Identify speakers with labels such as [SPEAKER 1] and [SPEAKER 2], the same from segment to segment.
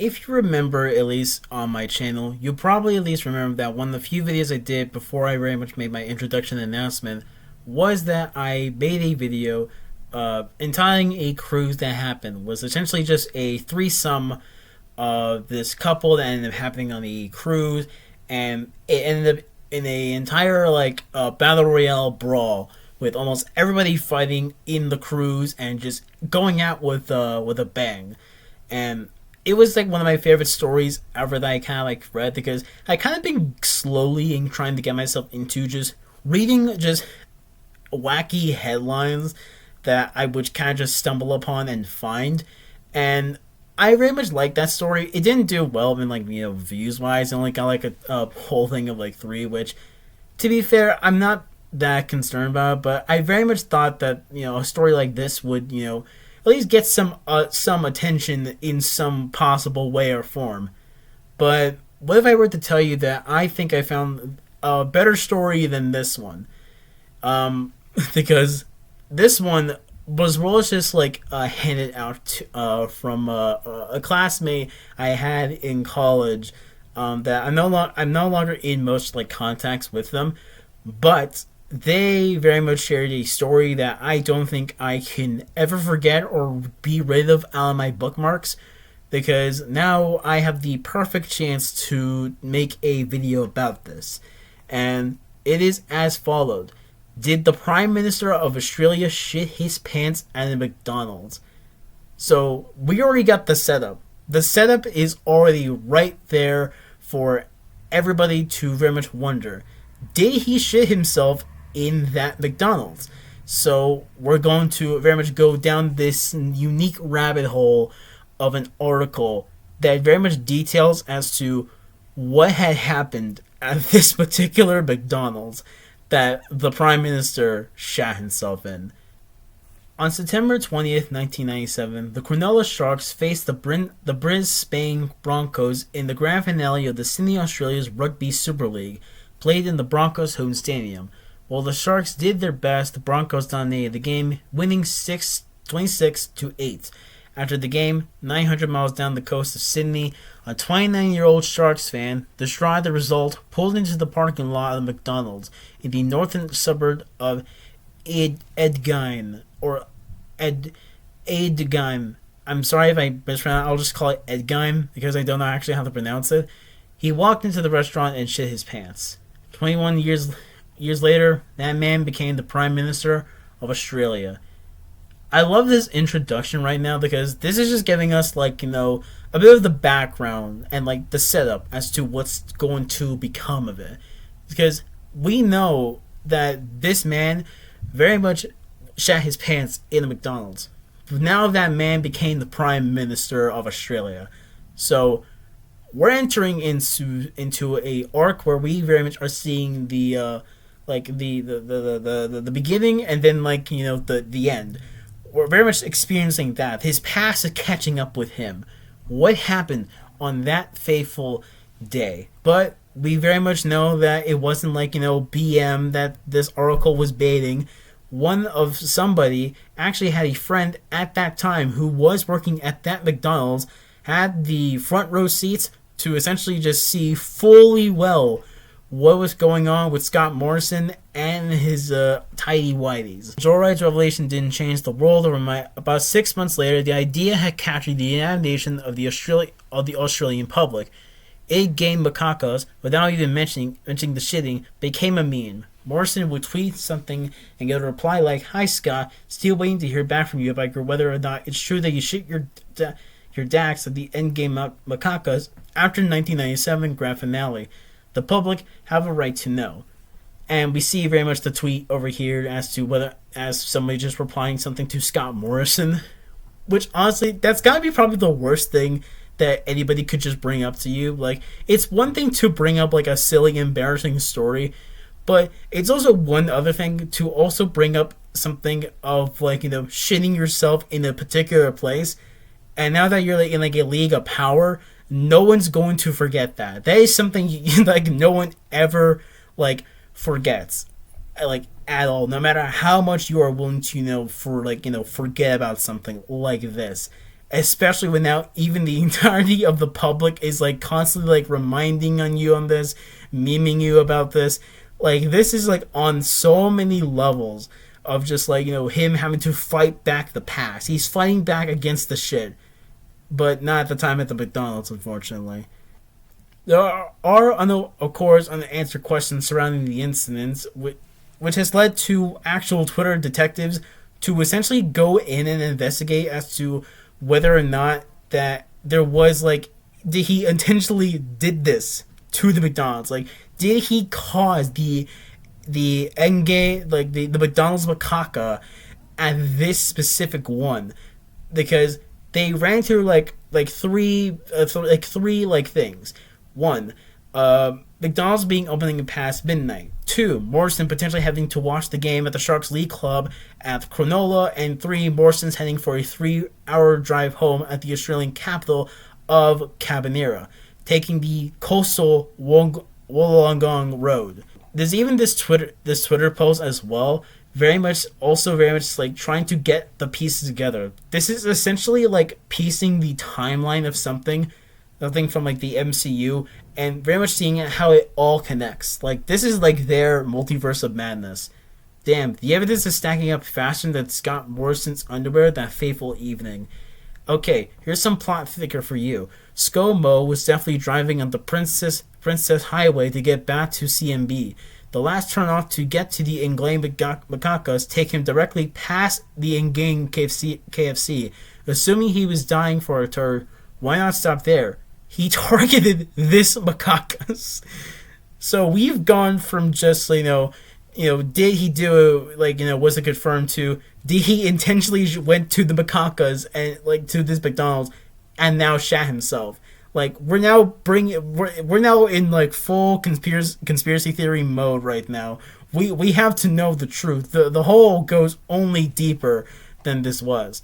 [SPEAKER 1] if you remember, at least on my channel, you probably at least remember that one of the few videos I did before I very much made my introduction announcement was that I made a video entitling a cruise that happened. Was essentially just a threesome of this couple that ended up happening on the cruise, and it ended up in a entire battle royale brawl with almost everybody fighting in the cruise and just going out with a bang. And it was like one of my favorite stories ever that I kind of read, because I kind of been slowly and trying to get myself into just reading just wacky headlines that I would kind of just stumble upon and find. And I very much like that story. It didn't do well in views wise. It only got a whole thing of three, which, to be fair, I'm not that concerned about it, but I very much thought that a story like this would at least get some attention in some possible way or form. But what if I were to tell you that I think I found a better story than this one? Because this one was more just handed out from a classmate I had in college. That I'm no longer in most contacts with them, but they very much shared a story that I don't think I can ever forget or be rid of out of my bookmarks, because now I have the perfect chance to make a video about this. And it is as followed. Did the Prime Minister of Australia shit his pants at a McDonald's? So we already got the setup. The setup is already right there for everybody to very much wonder. Did he shit himself in that McDonald's? So we're going to very much go down this unique rabbit hole of an article that very much details as to what had happened at this particular McDonald's that the Prime Minister shat himself in. On September 20th, 1997, the Cronulla Sharks faced the Brisbane Broncos in the grand finale of the Sydney Australia's Rugby Super League, played in the Broncos' home stadium. While the Sharks did their best, the Broncos dominated the game, winning 26-8. After the game, 900 miles down the coast of Sydney, a 29-year-old Sharks fan, distraught at the result, pulled into the parking lot of the McDonald's in the northern suburb of Edgine. I'm sorry if I mispronounced. I'll just call it Edgine because I don't know actually how to pronounce it. He walked into the restaurant and shit his pants. 21 years later, that man became the Prime Minister of Australia. I love this introduction right now because this is just giving us a bit of the background and the setup as to what's going to become of it. Because we know that this man very much shat his pants in a McDonald's. Now that man became the Prime Minister of Australia. So we're entering into a arc where we very much are seeing the the beginning and then the end. We're very much experiencing that. His past is catching up with him. What happened on that fateful day? But we very much know that it wasn't BM that this article was baiting. Somebody actually had a friend at that time who was working at that McDonald's, had the front row seats to essentially just see fully well what was going on with Scott Morrison and his tidy whities. Joyride's revelation didn't change the world overnight. About 6 months later, the idea had captured the imagination of the Australian public. It gained macacos, without even mentioning the shitting, became a meme. Morrison would tweet something and get a reply like, "Hi Scott, still waiting to hear back from you about whether or not it's true that you shit your dax at the Endgame macacos after 1997 grand finale. The public have a right to know." And we see very much the tweet over here as somebody just replying something to Scott Morrison, which honestly, that's gotta be probably the worst thing that anybody could just bring up to you. It's one thing to bring up a silly, embarrassing story, but it's also one other thing to also bring up something of shitting yourself in a particular place. And now that you're in a league of power, no one's going to forget that. That is something no one ever forgets at all. No matter how much you are willing to forget about something like this. especially when now even the entirety of the public is like constantly like reminding on you on this, memeing you about this. Like this is like on so many levels of just like, you know, him having to fight back the past. He's fighting back against the shit, but not at the time at the McDonald's, unfortunately. There are, of course, unanswered questions surrounding the incidents, which has led to actual Twitter detectives to essentially go in and investigate as to whether or not that there was like, did he intentionally did this to the McDonald's? Like, did he cause the Enge, like the McDonald's macaca at this specific one? Because they ran through like three things. One, McDonald's being opening past midnight. Two, Morrison potentially having to watch the game at the Sharks League Club at Cronulla. And three, Morrison's heading for a 3-hour drive home at the Australian capital of Cabanera, taking the coastal Wollongong Road. There's even this Twitter post as well, very much like trying to get the pieces together. This is essentially like piecing the timeline of something from like the MCU, and very much seeing how it all connects. Like this is like their multiverse of madness. Damn, the evidence is stacking up faster than Scott Morrison's underwear that fateful evening. Okay, here's some plot thicker for you. ScoMo was definitely driving on the Princess Highway to get back to CMB. The last turnoff to get to the Ingane Macacas take him directly past the Ingane KFC. Assuming he was dying for a turd, why not stop there? He targeted this macacas. So we've gone from just, did he do, was it confirmed to, did he intentionally went to the macacas and, to this McDonald's and now shat himself? Like, we're now in, full conspiracy theory mode right now. We have to know the truth. The whole goes only deeper than this was.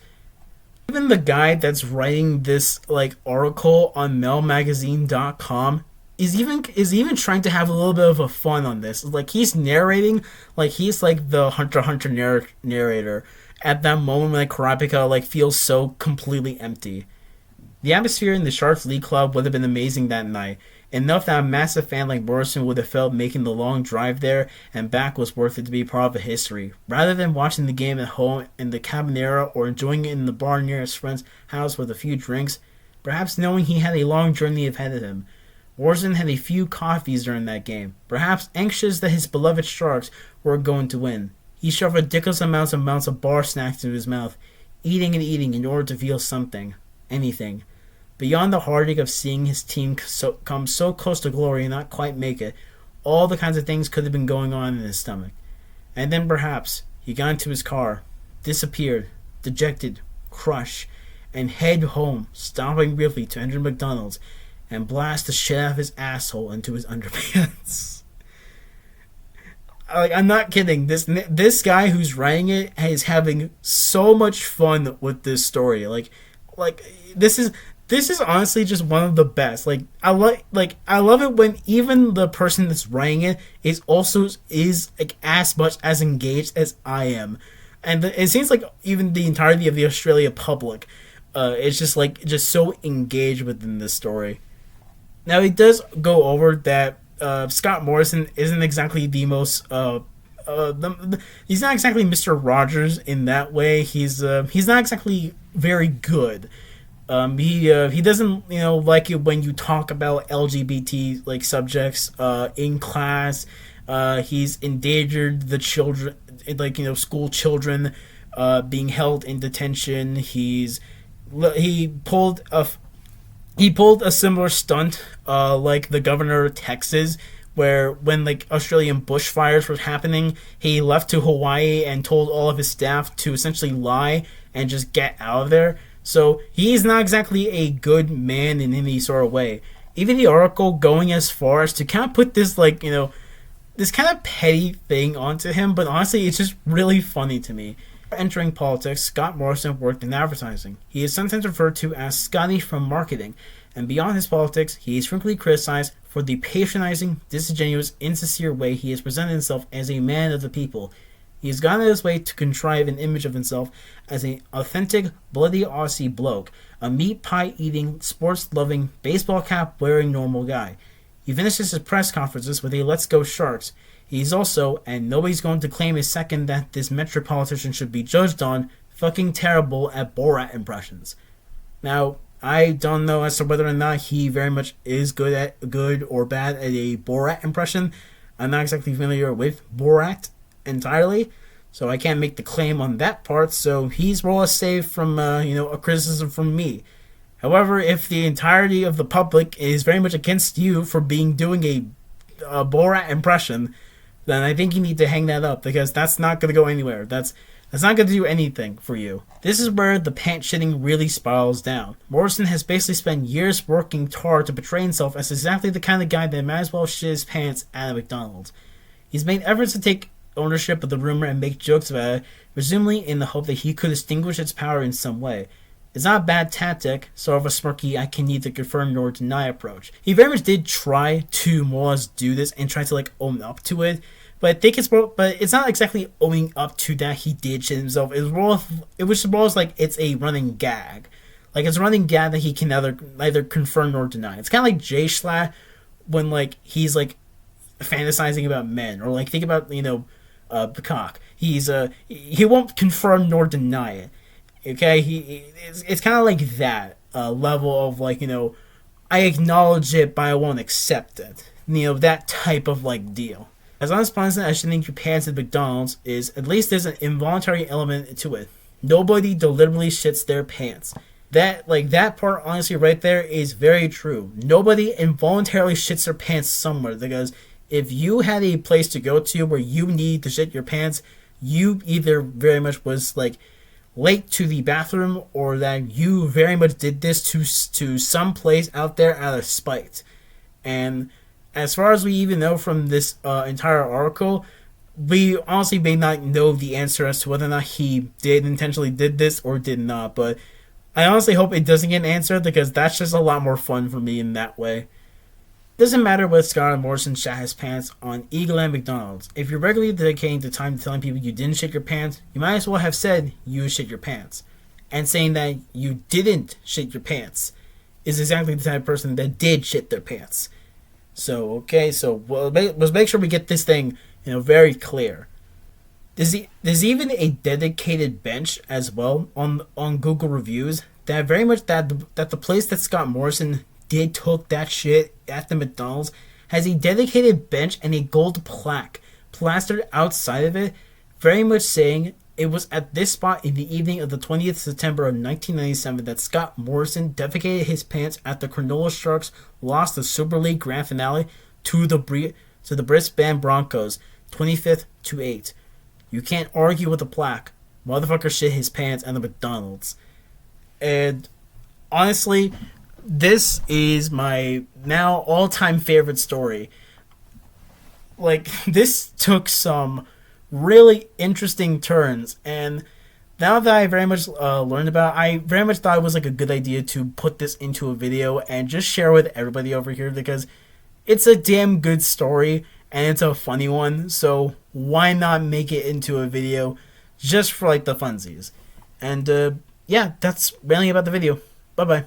[SPEAKER 1] Even the guy that's writing this article on mailmagazine.com is even trying to have a little bit of a fun on this. Like he's narrating like he's like the Hunter x Hunter narrator at that moment when Kurapika feels so completely empty. The atmosphere in the Sharks League Club would have been amazing that night. Enough that a massive fan like Morrison would have felt making the long drive there and back was worth it to be part of the history. Rather than watching the game at home in the Cabanera or enjoying it in the bar near his friend's house with a few drinks, perhaps knowing he had a long journey ahead of him, Morrison had a few coffees during that game, perhaps anxious that his beloved Sharks were going to win. He shoved ridiculous amounts of bar snacks into his mouth, eating and eating in order to feel something, anything. Beyond the heartache of seeing his team come so close to glory and not quite make it, all the kinds of things could have been going on in his stomach. And then perhaps he got into his car, disappeared, dejected, crushed, and head home, stopping briefly to enter McDonald's and blast the shit out of his asshole into his underpants. I'm not kidding. This guy who's writing it is having so much fun with this story. This is honestly just one of the best. I love it when even the person that's writing it is as much as engaged as I am, and it seems like even the entirety of the Australia public is just so engaged within this story. Now it does go over that Scott Morrison isn't exactly the most he's not exactly Mr. Rogers in that way. He's not exactly very good. He doesn't like it when you talk about LGBT subjects in class. He's endangered the children, school children being held in detention. He pulled a similar stunt like the governor of Texas, where when Australian bushfires were happening, he left to Hawaii and told all of his staff to essentially lie and just get out of there. So he's not exactly a good man in any sort of way. Even the article going as far as to kind of put this this kind of petty thing onto him, but honestly it's just really funny to me. Entering politics, Scott Morrison worked in advertising. He is sometimes referred to as Scotty from marketing, and beyond his politics, he is frequently criticized for the patronizing, disingenuous, insincere way he has presented himself as a man of the people. He's gone out of his way to contrive an image of himself as an authentic, bloody Aussie bloke, a meat pie eating, sports loving, baseball cap wearing normal guy. He finishes his press conferences with a "Let's go Sharks." He's also, and nobody's going to claim a second that this metropolitan should be judged on, fucking terrible at Borat impressions. Now, I don't know as to whether or not he very much is good or bad at a Borat impression. I'm not exactly familiar with Borat entirely, so I can't make the claim on that part. So he's well safe from a criticism from me. However, if the entirety of the public is very much against you for doing a Borat impression, then I think you need to hang that up, because that's not going to go anywhere. That's not going to do anything for you. This is where the pants shitting really spirals down. Morrison has basically spent years working hard to portray himself as exactly the kind of guy that might as well shit his pants at a McDonald's. He's made efforts to take ownership of the rumor and make jokes about it, presumably in the hope that he could extinguish its power in some way. It's not a bad tactic, sort of a smirky, I can neither confirm nor deny approach. He very much did try to more or less do this and try to own up to it, but I think it's not exactly owning up to that he did shit himself. It was more like it's a running gag. It's a running gag that he can neither confirm nor deny. It's kind of like Jay Schlatt when he's fantasizing about men, or think about the cock. He won't confirm nor deny it. Okay, it's kind of like that level of I acknowledge it, but I won't accept it. That type of deal. As unpleasant as shitting your pants at McDonald's is, at least there's an involuntary element to it. Nobody deliberately shits their pants. That part, honestly, right there is very true. Nobody involuntarily shits their pants somewhere, because if you had a place to go to where you need to shit your pants, you either very much was late to the bathroom, or that you very much did this to some place out there out of spite. And as far as we even know from this entire article, we honestly may not know the answer as to whether or not he intentionally did this or did not, but I honestly hope it doesn't get an answer, because that's just a lot more fun for me in that way. Doesn't matter whether Scarlett Morrison shat his pants on Eagle and McDonald's. If you're regularly dedicating the time to telling people you didn't shit your pants, you might as well have said you shit your pants. And saying that you didn't shit your pants is exactly the type of person that did shit their pants. So, okay, let's make sure we get this thing, very clear. There's even a dedicated bench as well on Google reviews that very much that the place that Scott Morrison did took that shit at the McDonald's has a dedicated bench and a gold plaque plastered outside of it, very much saying it was at this spot in the evening of the 20th September of 1997 that Scott Morrison defecated his pants at the Cronulla Sharks lost the Super League Grand Finale to the Brisbane Broncos, 25-8. You can't argue with the plaque. Motherfucker shit his pants at the McDonald's. And honestly, this is my now all-time favorite story. This took some really interesting turns, and now that I very much learned about it, I very much thought it was a good idea to put this into a video and just share with everybody over here, because it's a damn good story and it's a funny one, so why not make it into a video just for the funsies. And yeah, that's mainly about the video. Bye bye.